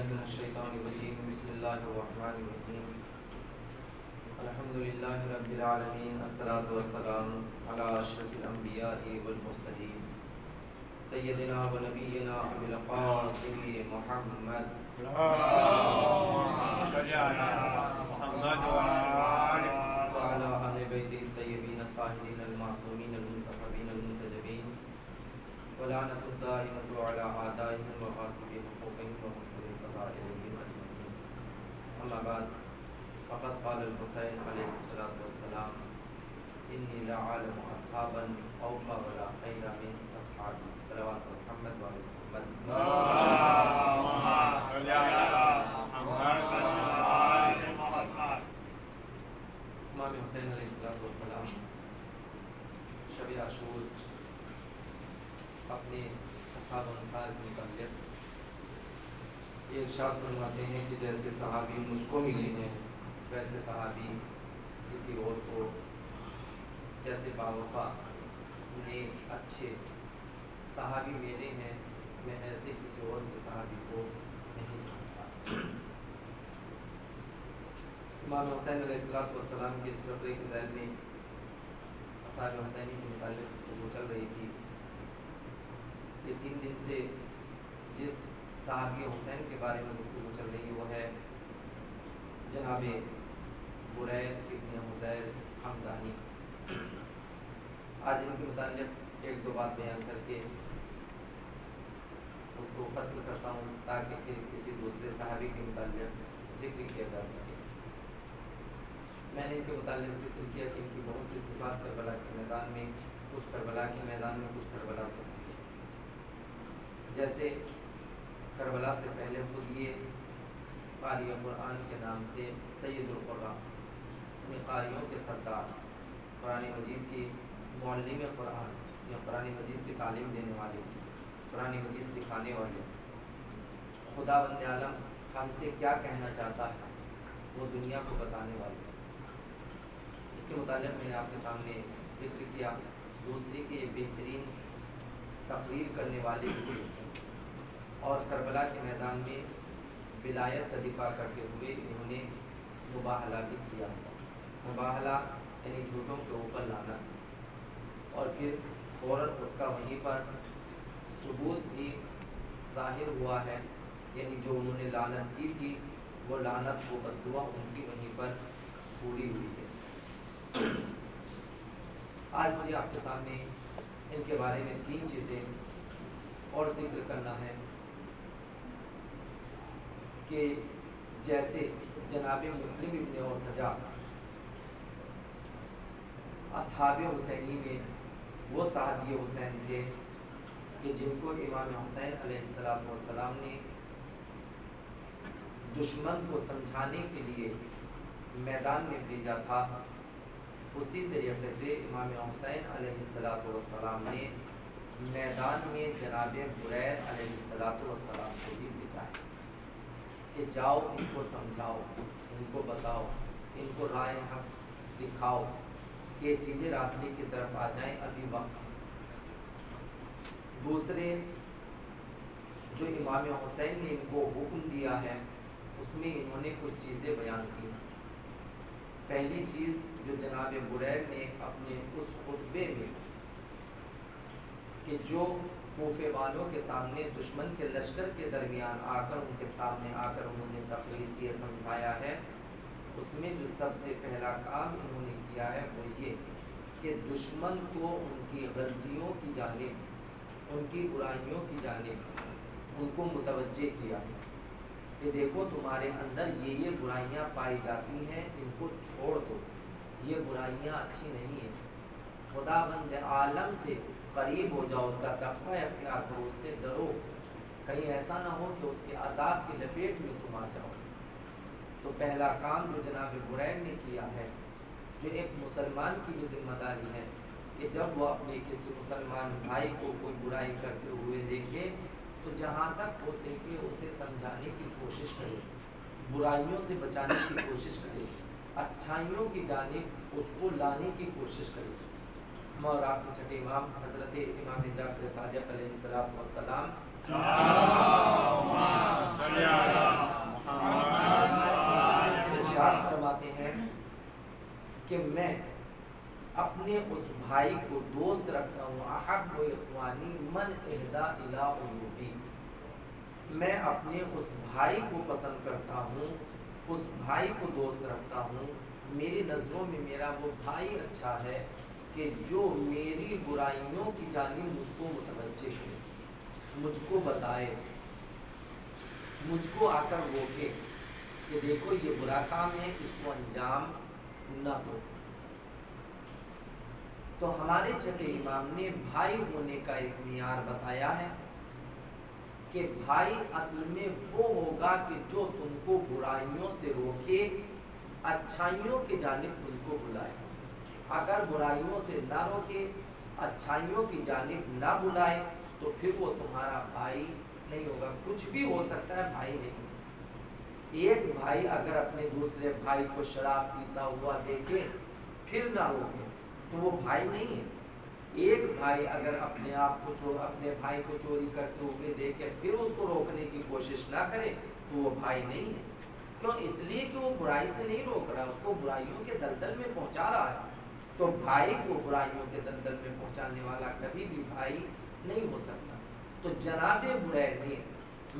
بالله من الشيطان الرجيم بسم الله الرحمن الرحيم الحمد لله رب العالمين الصلاة والسلام على أشرف الأنبياء والمرسلين سيدنا ونبينا أبي القاسم محمد وعلى أهل بيته الطيبين الطاهرين المعصومين المنتخبين المنتجبين ولعنة الدائمة على أعدائهم وغاصب حقوقهم ومنكر فضائلهم أجمعين. أما بعد فقد قال الحسين عليه الصلاة والسلام إني لأعلم أصحابا أوفى ولا خير من أصحابي صلوات محمد وعلى محمد. امام حسین علیہ السلام شب عاشور اپنے اصحاب و انصار کے متعلق یہ ارشاد فرماتے ہیں کہ جیسے صحابی مجھ کو ملے ہیں ویسے صحابی کسی اور کو، جیسے باوفا نیک اچھے صحابی میرے ہیں، میں ایسے کسی اور کے صحابی کو نہیں جانتا۔ امام حسین علیہ السلام کے اس فقرے کے ذیل میں اصحاب حسینی کے متعلق وہ چل رہی تھی۔ یہ 3 دن سے جس صحابی حسین کے بارے میں گفتگو چل رہی ہے وہ ہے جناب برید ابن حضیر حمدانی۔ آج ان کے متعلق 1-2 بات بیان کر کے اس کو ختم کرتا ہوں تاکہ پھر کسی دوسرے صحابی کے متعلق ذکر کیا جا سکے۔ میں نے ان کے متعلق ذکر کیا کہ ان کی بہت سی صفات کربلا کے میدان میں، کچھ کربلا کے میدان میں، کچھ کربلا سے پہلے، جیسے کربلا سے پہلے خود یہ قاری قرآن کے نام سے سید القرآن، یعنی قاریوں کے سردار، قرآن مجید کی معلم قرآن یا قرآن مجید کی تعلیم دینے والے، قرآن مجید سکھانے والے، خدا بند عالم ہم سے کیا کہنا چاہتا ہے وہ دنیا کو بتانے والے، اس کے متعلق میں نے آپ کے سامنے ذکر کیا۔ دوسری کہ یہ بہترین تقریر کرنے والے بھی اور کربلا کے میدان میں ولایت کا دفاع کرتے ہوئے انہوں نے مباہلہ بھی کیا۔ مباہلہ یعنی جھوٹوں کے اوپر لانا، اور پھر فوراً اس کا وہیں پر ثبوت بھی ظاہر ہوا ہے، یعنی جو انہوں نے لعنت کی تھی وہ لعنت و بددعا ان کی وہیں پر پوری ہوئی ہے۔ آج مجھے آپ کے سامنے ان کے بارے میں 3 چیزیں اور ذکر کرنا ہے کہ جیسے جناب مسلم ابن اوسجا اصحاب حسینی میں وہ صحابی حسین تھے کہ جن کو امام حسین علیہ السلام نے دشمن کو سمجھانے کے لیے میدان میں بھیجا تھا، اسی طریقے سے امام حسین علیہ السلام نے میدان میں جناب برید علیہ السلام کو بھی بھیجا ہے کہ جاؤ ان کو سمجھاؤ، ان کو بتاؤ، ان کو راہ حق دکھاؤ کہ سیدھے راستے کی طرف آ جائیں، ابھی وقت۔ دوسرے جو امام حسین نے ان کو حکم دیا ہے اس میں انہوں نے کچھ چیزیں بیان کی۔ پہلی چیز جو جناب برید نے اپنے اس خطبے میں کہ جو کوفے والوں کے سامنے دشمن کے لشکر کے درمیان آ کر ان کے سامنے آ کر انہوں نے تقریر کی، سمجھایا ہے، اس میں جو سب سے پہلا کام انہوں نے کیا ہے وہ یہ کہ دشمن کو ان کی غلطیوں کی جانب، ان کی برائیوں کی جانب ان کو متوجہ کیا کہ دیکھو تمہارے اندر یہ برائیاں پائی جاتی ہیں، ان کو چھوڑ دو، یہ برائیاں اچھی نہیں ہیں، خدا بند عالم سے قریب ہو جاؤ، اس کا تقوی اختیار کرو، اس سے ڈرو، کہیں ایسا نہ ہو کہ اس کے عذاب کی لپیٹ میں تم آ جاؤ۔ تو پہلا کام جو جناب برید نے کیا ہے، جو ایک مسلمان کی بھی ذمہ داری ہے کہ جب وہ اپنے کسی مسلمان بھائی کو کوئی برائی کرتے ہوئے دیکھے تو جہاں تک ہو سکے اسے سمجھانے کی کوشش کرے، برائیوں سے بچانے کی کوشش کرے، اچھائیوں کی جانب اس کو لانے کی کوشش کرے۔ ہم اور آپ کے چھٹے امام حضرت امام جعفر صادق علیہ السلام کہ میں اپنے اس بھائی کو دوست رکھتا ہوں، احب اخوانی من اہدا الی عیوبی، میں اپنے اس بھائی کو پسند کرتا ہوں، اس بھائی کو دوست رکھتا ہوں، میری نظروں میں میرا وہ بھائی اچھا ہے کہ جو میری برائیوں کی جانب مجھ کو متوجہ کرے، مجھ کو بتائے، مجھ کو آ کر روکے کہ دیکھو یہ برا کام ہے، اس کو انجام نہ دو۔ تو ہمارے چھٹے امام نے بھائی ہونے کا ایک معیار بتایا ہے کہ بھائی اصل میں وہ ہوگا کہ جو تم کو برائیوں سے روکے، اچھائیوں کی جانب تم کو بلائے۔ اگر برائیوں سے نہ روکے، اچھائیوں کی جانب نہ بلائے، تو پھر وہ تمہارا بھائی نہیں ہوگا۔ کچھ بھی ہو سکتا ہے، بھائی نہیں۔ ایک بھائی اگر اپنے دوسرے بھائی کو شراب پیتا ہوا دیکھے پھر نہ روکے تو وہ بھائی نہیں ہے۔ ایک بھائی اگر اپنے بھائی کو چوری کرتے ہوئے دیکھے پھر اس کو روکنے کی کوشش نہ کرے تو وہ بھائی نہیں ہے۔ کیوں؟ اس لیے کہ وہ برائی سے نہیں روک رہا، اس کو برائیوں کے دلدل میں پہنچا رہا ہے۔ تو بھائی کو برائیوں کے دلدل میں پہنچانے والا کبھی بھی بھائی نہیں ہو سکتا۔ تو جناب بریر نے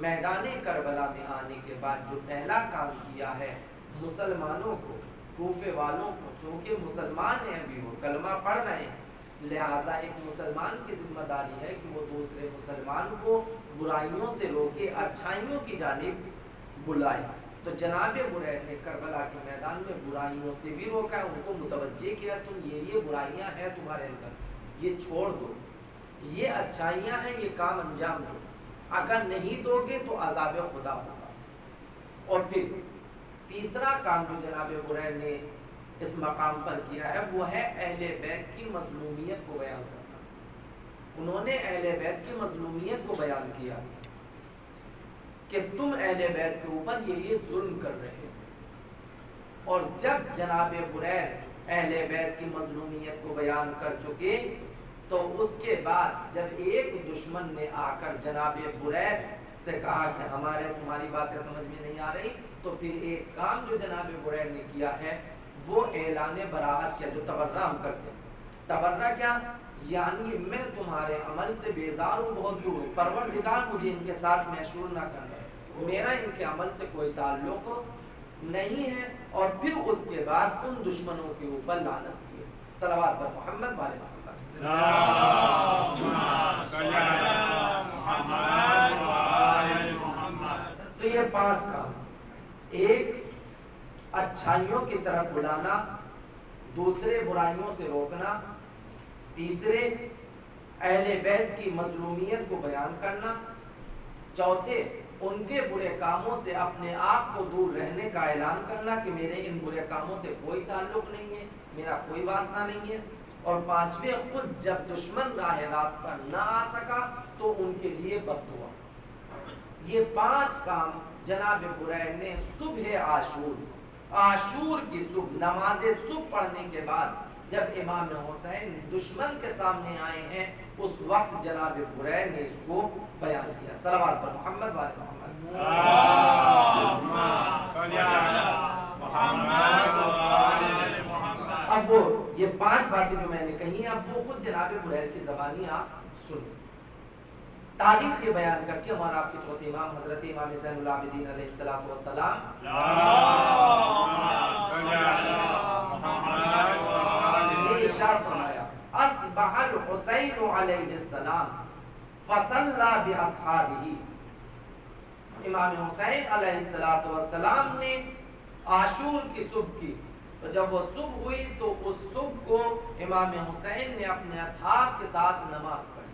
میدان کربلا میں آنے کے بعد جو پہلا کام کیا ہے، مسلمانوں کو، کوفے والوں کو، چونکہ مسلمان ہیں ابھی وہ کلمہ پڑھ رہے ہیں، لہٰذا ایک مسلمان کی ذمہ داری ہے کہ وہ دوسرے مسلمان کو برائیوں سے روکے، اچھائیوں کی جانب بلائے۔ تو جناب بریر نے کربلا کے میدان میں برائیوں سے بھی روکا، ان کو متوجہ کیا تم یہ برائیاں ہیں تمہارے اندر، یہ چھوڑ دو، یہ اچھائیاں ہیں، یہ کام انجام دو، اگر نہیں دو گے تو عذاب خدا ہوگا۔ اور پھر تیسرا کام جو جناب بریر نے اس مقام پر کیا ہے وہ ہے اہل بیت کی مظلومیت کو بیان کرنا۔ انہوں نے اہل بیت کی مظلومیت کو بیان کیا کہ تم اہل بیت کے اوپر یہ ظلم کر رہے ہو۔ اور جب جناب بریر اہل بیت کی مظلومیت کو بیان کر چکے تو اس کے بعد جب ایک دشمن نے آ کر جناب بریر سے کہا کہ تمہاری باتیں سمجھ میں نہیں آ رہی، تو پھر ایک کام جو جناب بریر نے کیا ہے وہ اعلان براءت کیا، جو تبرہ ہم کرتے ہیں۔ تبرہ کیا؟ یعنی میں تمہارے عمل سے بیزار ہوں، بہت دور ہوں، پروردگار مجھے ان کے ساتھ محشور نہ کرنا، میرا ان کے عمل سے کوئی تعلق نہیں ہے۔ اور پھر اس کے بعد ان دشمنوں کے اوپر لعنت کی۔ صلوات پر محمد والے محمد۔ تو یہ 5 کام، ایک اچھائیوں کی طرف بلانا، دوسرے برائیوں سے روکنا، تیسرے اہل بیت کی مظلومیت کو بیان کرنا، چوتھے ان کے برے کاموں سے اپنے آپ کو دور رہنے کا اعلان کرنا کہ میرے ان برے کاموں سے کوئی تعلق نہیں ہے، میرا کوئی واسطہ نہیں ہے، اور پانچویں خود جب دشمن راہ راست پر نہ آ سکا تو ان کے لیے بد دعا۔ یہ 5 کام جناب بریر نے صبح عاشور کی صبح، نماز صبح پڑھنے کے بعد جب امام حسین دشمن کے سامنے آئے ہیں اس وقت جناب بریر نے اس کو بیان کیا۔ صلوات پر محمد والے محمد۔ اب وہ یہ 5 باتیں جو میں نے کہی ہیں اب وہ خود جناب بریر کی زبانی آپ سنیں۔ تاریخ یہ بیان کر کے ہمارا آپ کے چوتھے امام حضرت امام زین العابدین علیہ الصلوۃ والسلام نے ارشاد فرمایا اصبح الحسین علیہ السلام فصلی باصحابہ۔ امام حسین علیہ الصلوۃ والسلام نے عاشور کی صبح کی، تو جب وہ صبح ہوئی تو اس صبح کو امام حسین نے اپنے اصحاب کے ساتھ نماز پڑھی۔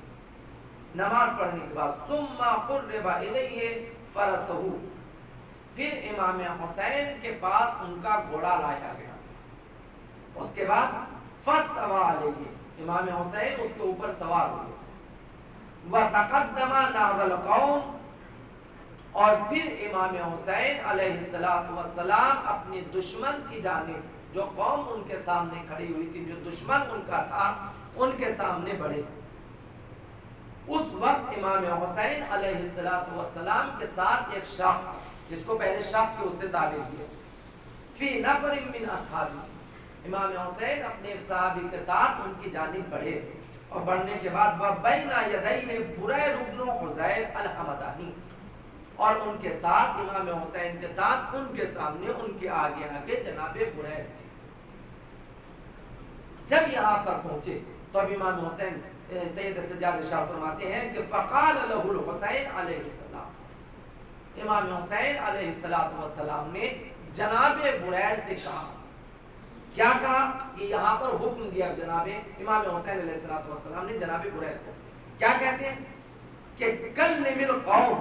نماز پڑھنے کے بعد ثم قرب الیہ فرسہ، پھر امام حسین کے پاس ان کا گھوڑا لایا گیا۔ اس کے بعد فاستوى علیہ، امام حسین اس کے اوپر سوار ہوئے۔ وتقدم نحو القوم، اور پھر امام حسین علیہ السلام اپنے دشمن کی جانب، جو قوم ان کے سامنے کھڑی ہوئی تھی، جو دشمن ان کا تھا، ان کے سامنے بڑھے۔ اس وقت امام حسین علیہ السلام کے ساتھ ایک شخص جس کو پہلے شخص کے اس سے تعبیر کیا، فی نفر من اصحابہ، امام حسین اپنے ایک صحابی کے ساتھ ان کی جانب بڑھے اور بڑھنے کے بعد وَبَيْنَ يَدَيْهِ بُرَيْرُ بْنُ حُزَيْرَ الْحَمَدَانِی، اور ان کے ساتھ امام حسین کے ساتھ ان کے سامنے ان کے آگے آگے جناب بریر تھے۔ جب یہاں پر پہنچے تو اب امام حسین سید سجاد ارشاد فرماتے ہیں کہ فقال له الحسین علیہ السلام، امام حسین علیہ السلام نے جناب بریر سے کہا، کیا کہا؟ یہ یہاں پر حکم دیا جناب امام حسین علیہ السلام نے جناب بریر کو، کیا کہتے ہیں کہ کلم القوم،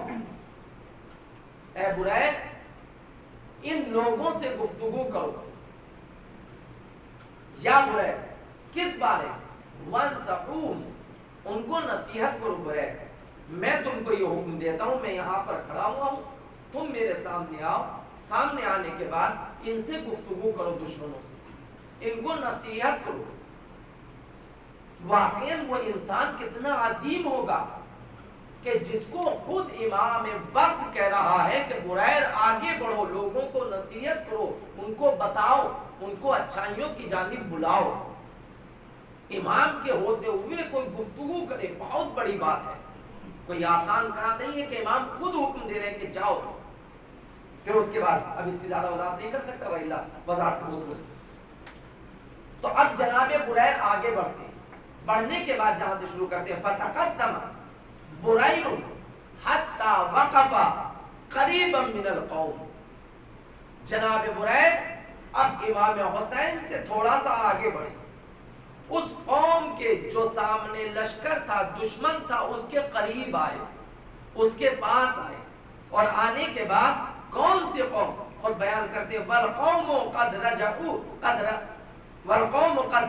اے بریر ان لوگوں سے گفتگو کرو، یا بریر کس بارے؟ وانصحوہم، ان کو نصیحت کرو بریر، میں تم کو یہ حکم دیتا ہوں، میں یہاں پر کھڑا ہوا ہوں، تم میرے سامنے آؤ، سامنے آنے کے بعد ان سے گفتگو کرو، دشمنوں سے ان کو نصیحت کرو۔ واقعاً وہ انسان کتنا عظیم ہوگا کہ جس کو خود امام وقت کہہ رہا ہے کہ بریر آگے بڑھو، لوگوں کو نصیحت کرو، ان کو بتاؤ، ان کو اچھائیوں کی جانب بلاؤ۔ امام کے ہوتے ہوئے کوئی گفتگو کرے، بہت بڑی بات ہے، کوئی آسان کام نہیں ہے کہ امام خود حکم دے رہے ہیں کہ جاؤ۔ پھر اس کے بعد اب اس کی زیادہ وضاحت نہیں کر سکتا، وَإِلَّا وضاحت کو بہت بڑی۔ تو اب جناب بریر آگے بڑھتے ہیں، بڑھنے کے بعد جہاں سے شروع کرتے ہیں فَتَقَدَّمَ بُرَيْرٌ حَتَّى وَقَفَ قَرِيبًا مِنَ الْقَوْمِ، جناب بریر اب امام حسین سے تھوڑا سا آگے بڑھے، اس قوم کے جو سامنے لشکر تھا، دشمن تھا، اس کے قریب آئے، اس کے پاس آئے، اور آنے کے بعد کون سی قوم؟ خود بیان کرتے ہیں وَالْقَوْمُ قَدْ رَجَعُوا وَالْقَوْمُ قَدْ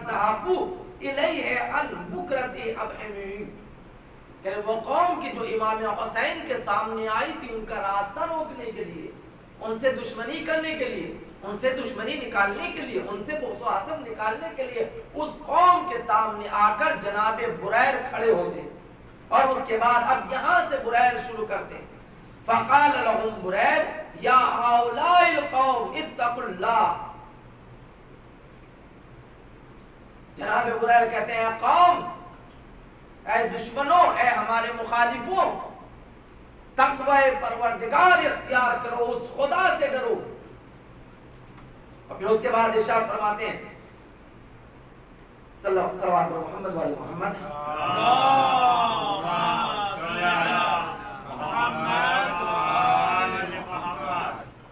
زَحَفُوا إِلَيْهِ الْبُكْرَةِ أَبْحِمِينَ، کہ وہ قوم کی جو امام حسین کے سامنے آئی تھی ان کا راستہ روکنے کے لیے، ان سے دشمنی کرنے کے لیے، ان سے دشمنی نکالنے کے لیے، ان سے بغض و حسد نکالنے کے لیے اس قوم کے سامنے آ کر جناب بریر کھڑے ہوتے ہیں، اور اس کے بعد اب یہاں سے بریر شروع کرتے ہیں فقال لهم بریر یا هؤلاء القوم اتقوا اللہ، جناب بریر کہتے ہیں قوم، اے دشمنوں، اے ہمارے مخالفوں، تقوی پروردگار اختیار کرو، اس خدا سے ڈرو۔ اور پھر اس کے بعد ارشاد فرماتے ہیں صلوات محمد والی محمد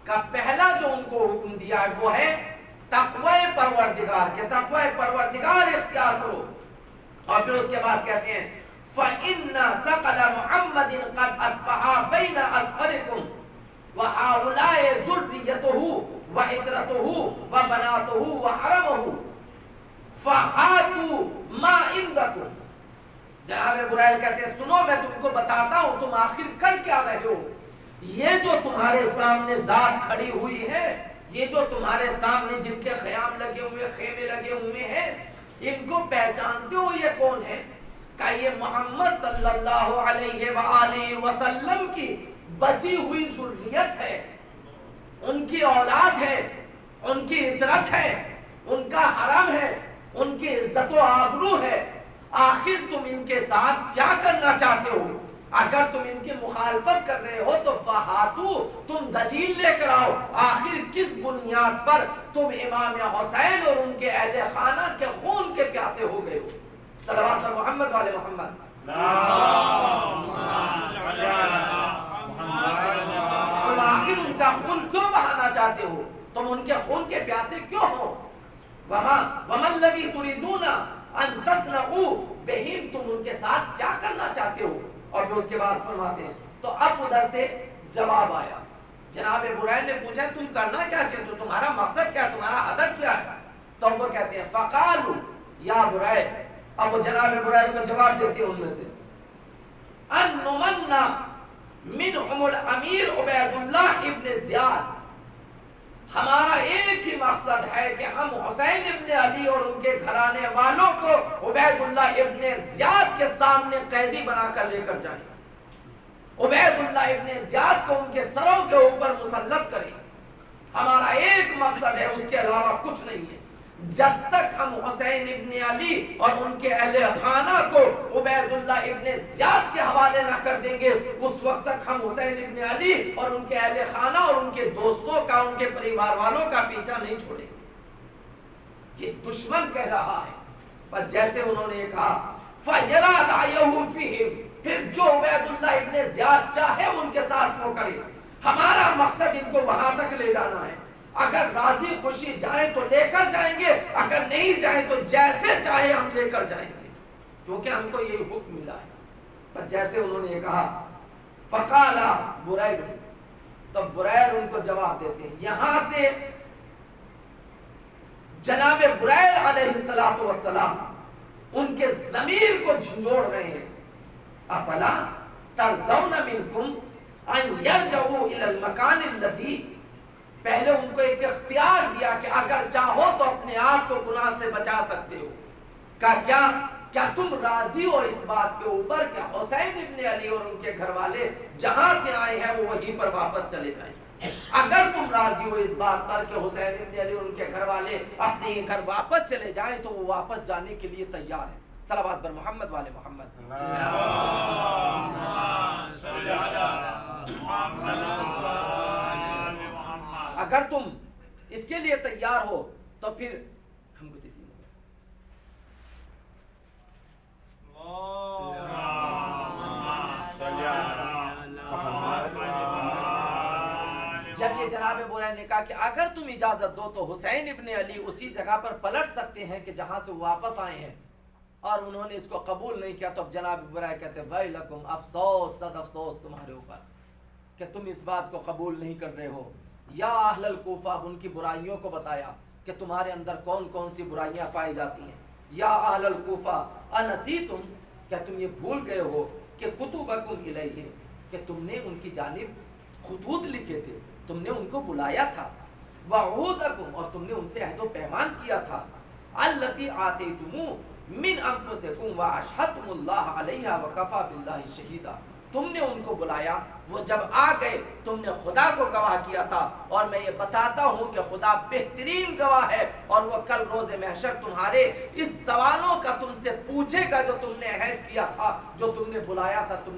کا پہلا جو ان کو حکم دیا ہے وہ ہے تقوی پروردگار کے، تقوی پروردگار اختیار کرو۔ اور پھر اس کے بعد کہتے ہیں فَإِنَّ ثَقَلَ مُحَمَّدٍ قَدْ أَصْبَحَ بَيْنَ أَظْفَرِكُمْ وَهَؤُلَاءِ ذُرِّيَّتُهُ وَعِتْرَتُهُ وَبَنَاتُهُ وَحَرَمُهُ فَهَاتُوا مَا عِنْدَكُمْ، جناب بریر کہتے ہیں سنو میں تم کو بتاتا ہوں تم آخر کر کیا رہے ہو، یہ جو تمہارے سامنے ذات کھڑی ہوئی ہے، یہ جو تمہارے سامنے جن کے خیام لگے ہوئے، خیمے لگے ہوئے ہیں، ان کو پہچانتے ہو یہ کون ہے؟ کہ یہ محمد صلی اللہ علیہ وآلہ وسلم کی بچی ہوئی ذریت ہے، ان کی اولاد ہے، ان کی عطرت ہے، ان کا حرم ہے، ان کی عزت و آبرو ہے۔ آخر تم ان کے ساتھ کیا کرنا چاہتے ہو؟ اگر تم ان کی مخالفت کر رہے ہو تو فہاتو، تم دلیل لے کر آؤ، آخر کس بنیاد پر تم امام حسین اور ان کے اہل خانہ کے خون کے پیاسے ہو گئے ہو؟ صلوات محمد والے محمد۔ تم آخر ان کا خون کیوں بہانا چاہتے ہو؟ تم ان کے خون کے پیاسے کیوں ہو؟ وَمَا الَّذِي تُرِيدُونَ أَن تَصْنَعُوا بِهِمْ، تم ان کے ساتھ کیا کرنا چاہتے ہو؟ اور پھر اس کے بعد فرماتے ہیں تو اب ادھر سے جواب آیا، جناب بریر نے پوچھا تم کرنا کیا چاہتے ہو، تمہارا مقصد کیا ہے، تمہارا ہدف کیا ہے؟ تو وہ کہتے ہیں فقالوا یا بریر، اب وہ جناب بریر کو جواب دیتے ہیں ان میں سے ان نمنا منہم الامیر عبید اللہ ابن زیاد، ہمارا ایک ہی مقصد ہے کہ ہم حسین ابن علی اور ان کے گھرانے والوں کو عبید اللہ ابن زیاد کے سامنے قیدی بنا کر لے کر جائیں، عبید اللہ ابن زیاد کو ان کے سروں کے اوپر مسلط کریں، ہمارا ایک مقصد ہے، اس کے علاوہ کچھ نہیں ہے۔ جب تک ہم حسین ابن علی اور ان کے اہل خانہ کو عبید اللہ ابن زیاد کے حوالے نہ کر دیں گے، اس وقت تک ہم حسین ابن علی اور ان کے اہل خانہ اور ان کے دوستوں کا، ان کے پریوار والوں کا پیچھا نہیں چھوڑیں گے۔ یہ دشمن کہہ رہا ہے۔ پر جیسے انہوں نے کہا فَيَلَا دَعْيَهُ فِيهِمْ، پھر جو عبید اللہ ابن زیاد چاہے ان کے ساتھ وہ کرے، ہمارا مقصد ان کو وہاں تک لے جانا ہے۔ اگر راضی خوشی جائیں تو لے کر جائیں گے، اگر نہیں جائیں تو جیسے چاہے ہم لے کر جائیں گے، کیونکہ ہم کو یہی حکم ملا ہے۔ پر جیسے انہوں نے کہا فقال بریر، تو بریر ان کو جواب دیتے ہیں۔ یہاں سے جناب بریر علیہ السلام ان کے ضمیر کو جھنجھوڑ رہے ہیں۔ افلا ترضون منکم ان یرجعوا الی المکان الذی، پہلے ان کو ایک اختیار دیا کہ اگر چاہو تو اپنے آپ کو گناہ سے بچا سکتے ہو۔ کیا تم راضی ہو اس بات کے اوپر کہ حسین ابن علی اور ان کے گھر والے جہاں سے آئے ہیں وہ وہیں پر واپس چلے جائیں؟ اگر تم راضی ہو اس بات پر کہ حسین ابن علی اور ان کے گھر والے اپنے گھر واپس چلے جائیں تو وہ واپس جانے کے لیے تیار ہیں۔ صلوات بر محمد والے محمد۔ اگر تم اس کے لیے تیار ہو تو پھر ہم کو دیتی جب یہ جناب بریر نے کہا کہ اگر تم اجازت دو تو حسین ابن علی اسی جگہ پر پلٹ سکتے ہیں کہ جہاں سے واپس آئے ہیں، اور انہوں نے اس کو قبول نہیں کیا، تو اب جناب بریر کہتے ہیں ویلکم، افسوس، صد افسوس تمہارے اوپر کہ تم اس بات کو قبول نہیں کر رہے ہو۔ یا اہل الکوفہ، اب ان کی برائیوں کو بتایا کہ تمہارے اندر کون کون سی برائیاں پائی جاتی ہیں۔ یا اہل الکوفہ انسیتم، کیا تم یہ بھول گئے ہو کہ کتبکم الیہ، کہ تم نے ان کی جانب خطوط لکھے تھے، تم نے ان کو بلایا تھا، وعودکم، اور تم نے ان سے عہد و پیمان کیا تھا، التی آتیتمو من انفسکم واشہدتم اللہ علیہا وکفا باللہ شہیدا، تم نے ان کو بلایا، وہ جب آ گئے تم نے خدا کو گواہ کیا تھا، اور میں یہ بتاتا ہوں کہ خدا بہترین گواہ ہے، اور وہ کل روز محشر تمہارے اس سوالوں کا تم سے پوچھے گا جو تم نے عہد کیا تھا، جو تم نے بلایا تھا، تم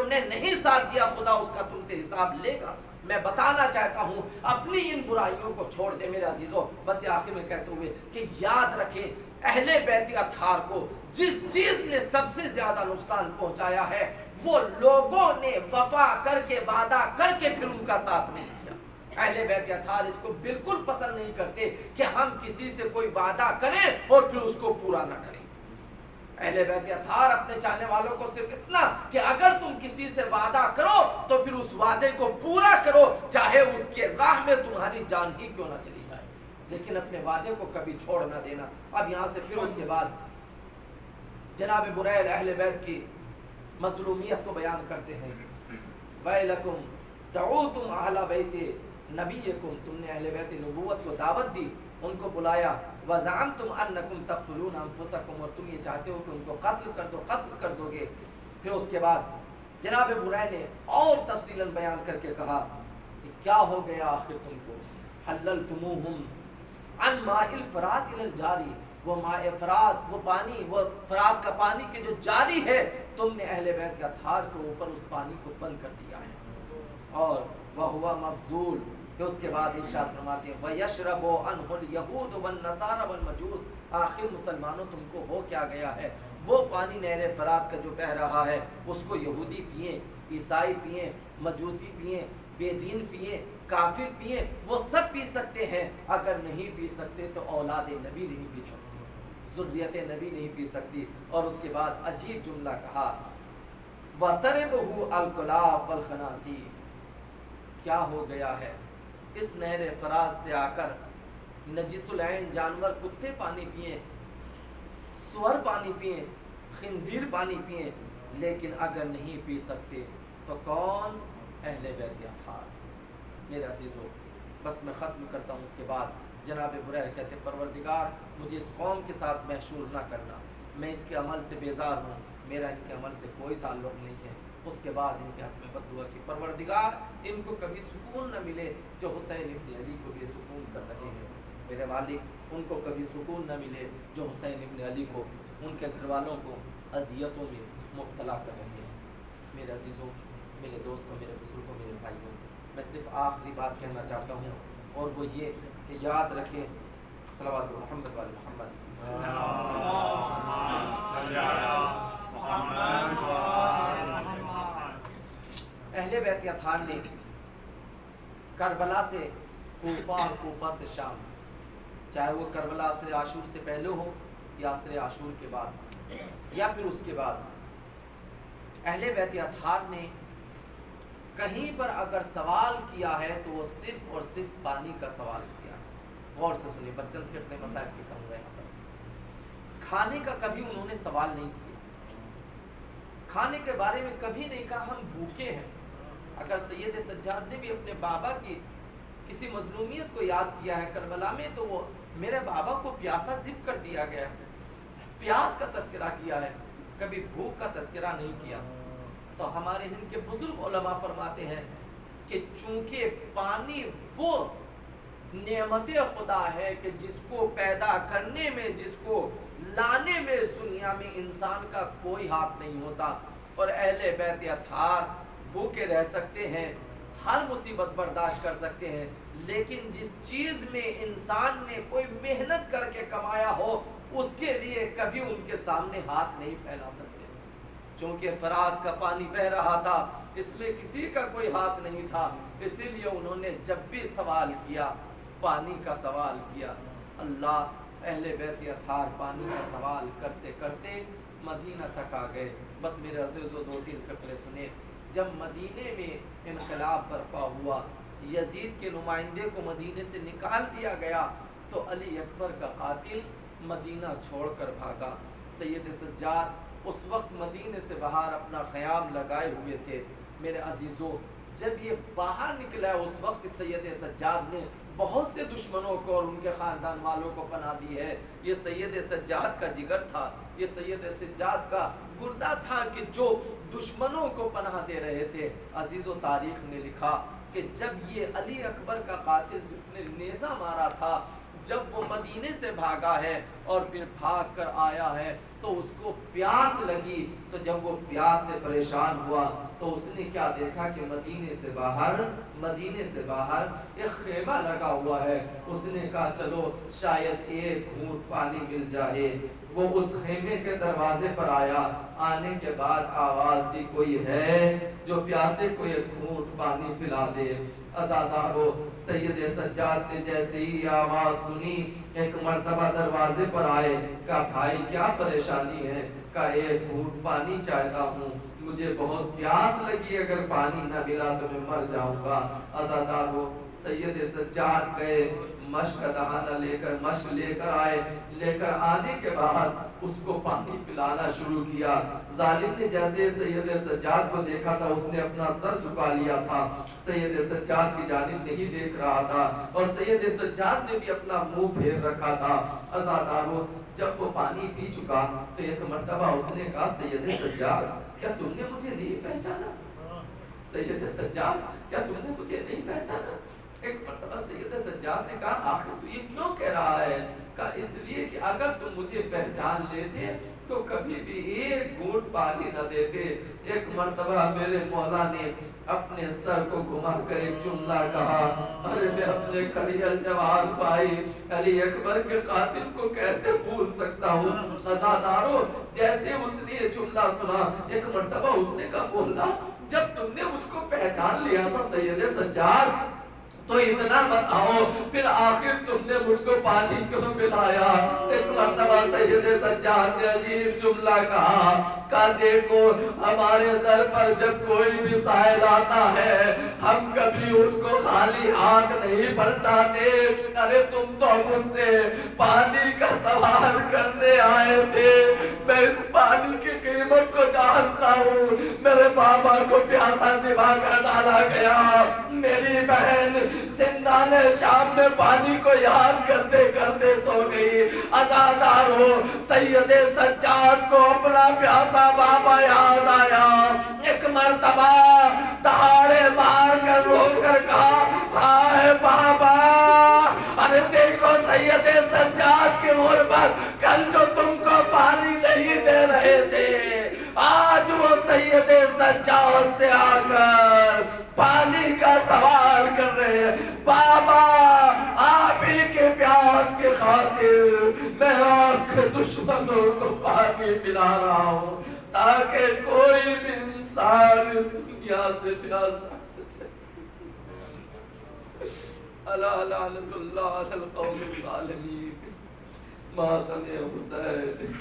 نے نہیں ساتھ دیا، خدا اس کا تم سے حساب لے گا۔ میں بتانا چاہتا ہوں اپنی ان برائیوں کو چھوڑ دے میرے عزیزوں۔ بس یہ آخر میں کہتے ہوئے کہ یاد رکھیں اہل بیت اطہار کو جس چیز نے سب سے زیادہ نقصان پہنچایا ہے وہ لوگوں نے وفا کر کے، وعدہ کر کے پھر ان کا ساتھ نہیں دیا۔ اہل بیت اطہار اس کو بالکل پسند نہیں کرتے کہ ہم کسی سے کوئی وعدہ کریں اور پھر اس کو پورا نہ کریں۔ اہل بیت اطہار اپنے چاہنے والوں کو صرف اتنا کہ اگر تم کسی سے وعدہ کرو تو پھر اس وعدے کو پورا کرو، چاہے اس کے راہ میں تمہاری جان ہی کیوں نہ چلی جائے، لیکن اپنے وعدے کو کبھی چھوڑ نہ دینا۔ اب یہاں سے پھر اس کے بعد جناب بریر اہل بیت کی مظلومیت کو بیان کرتے ہیں۔ وَيْلَكُمْ دَعُوتُمْ أَهْلَ بَيْتِ نَبِيِّكُمْ، تم نے اہل بیت نبوت کو دعوت دی، ان کو بلایا، وَزَعَمْتُمْ أَنَّكُمْ تَقْتُلُونَ أَنفُسَكُمْ، اور تم یہ چاہتے ہو کہ ان کو قتل کر دو گے۔ پھر اس کے بعد جناب بریر نے اور تفصیلاً بیان کر کے کہا کہ کیا ہو گیا آخر تم کو، حللتموہم عن ماء الفرات الى الجاری، وہ ماء فرات، وہ پانی، وہ فرات کا پانی کے جو جاری ہے، تم نے اہل بیت کے اطہار کے اوپر اس پانی کو بند کر دیا ہے، اور وَهُوَ مَبْذُولٌ۔ پھر اس کے بعد ارشاد فرماتے ہیں وَيَشْرَبُ عَنْهُ الْيَهُودُ وَالنَّصَارَى وَالْمَجُوسُ، آخر مسلمانوں تم کو ہو کیا گیا ہے، وہ پانی نہر فرات کا جو بہ رہا ہے اس کو یہودی پئیں، عیسائی پئیں، مجوسی پئیں، بے دین پئیں، کافر پئیں، وہ سب پی سکتے ہیں، اگر نہیں پی سکتے تو اولاد نبی نہیں پی سکتی، ذریت نبی نہیں پی سکتی۔ اور اس کے بعد عجیب جملہ کہا وَتَرِدُهُ الْكُلَابُ وَالْخَنَازِيرُ، کیا ہو گیا ہے اس نہر فرات سے آ کر نجس العین جانور کتے پانی پئیں، سور پانی پئیں، خنزیر پانی پئیں، لیکن اگر نہیں پی سکتے تو کون؟ اہل بیت اطہار۔ میرے عزیزو بس میں ختم کرتا ہوں۔ اس کے بعد جناب بریر کہتے پروردگار مجھے اس قوم کے ساتھ محشور نہ کرنا، میں اس کے عمل سے بیزار ہوں، میرا ان کے عمل سے کوئی تعلق نہیں ہے، اس کے بعد ان کے حق میں بد دعا کی پروردگار ان کو کبھی سکون نہ ملے جو حسین ابن علی کو بے سکون کر رہے ہیں. میرے والد ان کو کبھی سکون نہ ملے جو حسین ابن علی کو ان کے گھر والوں کو اذیتوں میں مبتلا کر رہے ہیں. میرے عزیزوں، میرے دوستوں، میرے بزرگوں، میرے بھائیوں، میں صرف آخری بات کہنا چاہتا ہوں اور وہ یہ کہ یاد رکھیں صلوات محمد وعلی محمد. اہل بیت اطہار نے کربلا سے کوفہ اور کوفہ سے شام، چاہے وہ کربلا عصر عاشور سے پہلے ہو یا عصر عاشور کے بعد یا پھر اس کے بعد، اہل بیت اطہار نے کہیں پر اگر سوال کیا ہے تو وہ صرف اور صرف پانی کا سوال کیا. غور سے سنیے، بچن پھر اپنے مسائل کے کہوں گا. یہاں پر کھانے کا کبھی انہوں نے سوال نہیں کیا، کھانے کے بارے میں کبھی نہیں کہا ہم بھوکے ہیں. اگر سید سجاد نے بھی اپنے بابا کی کسی مظلومیت کو یاد کیا ہے کربلا میں تو وہ میرے بابا کو پیاسا ذب کر دیا گیا، پیاس کا تذکرہ کیا ہے، کبھی بھوک کا تذکرہ نہیں کیا. تو ہمارے ہند کے بزرگ علماء فرماتے ہیں کہ چونکہ پانی وہ نعمت خدا ہے کہ جس کو پیدا کرنے میں، جس کو لانے میں اس دنیا میں انسان کا کوئی ہاتھ نہیں ہوتا، اور اہل بیت اطہار بھوکے رہ سکتے ہیں، ہر مصیبت برداشت کر سکتے ہیں، لیکن جس چیز میں انسان نے کوئی محنت کر کے کمایا ہو اس کے لیے کبھی ان کے سامنے ہاتھ نہیں پھیلا سکتے. چونکہ فرات کا پانی بہ رہا تھا، اس میں کسی کا کوئی ہاتھ نہیں تھا، اسی لیے انہوں نے جب بھی سوال کیا پانی کا سوال کیا. اللہ، اہل بیت اطہار پانی کا سوال کرتے کرتے مدینہ تک آ گئے. بس میرے عزیزو دو تین فقرے سنے. جب مدینے میں انقلاب برپا ہوا، یزید کے نمائندے کو مدینے سے نکال دیا گیا تو علی اکبر کا قاتل مدینہ چھوڑ کر بھاگا. سید سجاد اس وقت مدینے سے باہر اپنا خیام لگائے ہوئے تھے. میرے عزیزو، جب یہ باہر نکلا ہے اس وقت سید سجاد نے بہت سے دشمنوں کو اور ان کے خاندان والوں کو پناہ دی ہے. یہ سید سجاد کا جگر تھا، یہ سید سجاد کا گردہ تھا کہ جو دشمنوں کو پناہ دے رہے تھے. عزیزو، تاریخ نے لکھا کہ جب یہ علی اکبر کا قاتل جس نے نیزہ مارا تھا، جب وہ مدینے سے بھاگا ہے اور پھر بھاگ کر آیا ہے تو اس کو پیاس لگی. تو جب وہ پیاس سے پریشان ہوا تو اس نے کیا دیکھا کہ مدینے سے باہر ایک خیمہ لگا ہوا ہے. اس نے کہا چلو شاید ایک گھونٹ پانی مل جائے. وہ اس خیمے کے دروازے پر آیا، آنے کے بعد آواز دی کوئی ہے جو پیاسے کو ایک گھونٹ پانی پلا دے. ازادارو، سید سجاد نے جیسے ہی آواز سنی ایک مرتبہ دروازے پر آئے، کہا بھائی کیا پریشانی ہے؟ کہا ایک گھونٹ پانی چاہتا ہوں، مجھے بہت پیاس لگی، اگر پانی نہ ملا تو میں مر جاؤں گا. ازادارو، سید سجاد گئے، مشک دہانہ مشک لے کر آئے. لے کر آنے کے بعد اس کو پانی پلانا شروع کیا. ظالم نے جیسے سید سجاد کو دیکھا تھا اس نے اپنا سر جھکا لیا تھا، سید سجاد کی جانب نہیں دیکھ رہا تھا، اور سید سجاد نے بھی اپنا منہ پھیر رکھا تھا. ازادارو، جب وہ پانی پی چکا تو ایک مرتبہ اس نے کہا سید سجاد، کیا تم نے مجھے نہیں پہچانا؟ سید سجاد، کیا تم نے مجھے نہیں پہچانا؟ ایک مرتبہ سید سجاد نے کہا آخر تو یہ کیوں کہہ رہا ہے؟ کہا اس لیے کہ اگر تم مجھے پہچان لیتے تو کبھی بھی ایک گھونٹ پانی نہ دیتے. ایک مرتبہ میرے مولا نے اپنے سر کو گھما کر ایک جملہ کہا، ارے میں اپنے کلیل جوان بھائی علی اکبر کے قاتل کو کیسے بھول سکتا ہوں. ازادارو، جیسے اس نے یہ جملہ سنا ایک مرتبہ اس نے کہا بولا جب تم نے مجھ کو پہچان لیا تھا سید سجاد تو اتنا بتاؤ پھر آخر تم نے مجھ کو پانی کیوں پلایا؟ ایک مرتبہ سید سجاد نے عجیب جملہ کہا دیکھو ہمارے در پر جب کوئی بھی سائل آتا ہے ہم کبھی اس کو خالی ہاتھ نہیں پلٹاتے. ارے تم تو مجھ سے پانی کا سوال کرنے آئے تھے، میں اس پانی کی قیمت کو جانتا ہوں. میرے بابا کو پیاسا سوا کر ڈالا گیا، میری بہن زندہ اذان شام میں پانی کو یاد کرتے کرتے سو گئی۔ عزادار ہو سید سجاد کو اپنا پیاسا بابا یاد آیا، ایک مرتبہ دہاڑے مار کر رو کر کہا ہائے بابا، ارے دیکھو سید سجاد کی غربت، کل جو تم کو پانی نہیں دے رہے تھے آج وہ سید سجاد سے آ کر پانی کا سوال کر رہے ہیں۔ بابا آپ ہی کے پیاس کی خاطر میں آپ کے دشمنوں کو پانی پلا رہا ہوں تاکہ کوئی بھی انسان اس دنیا سے پیاسا الا لعنت اللہ علی القوم الظالمین۔ ماتم حسین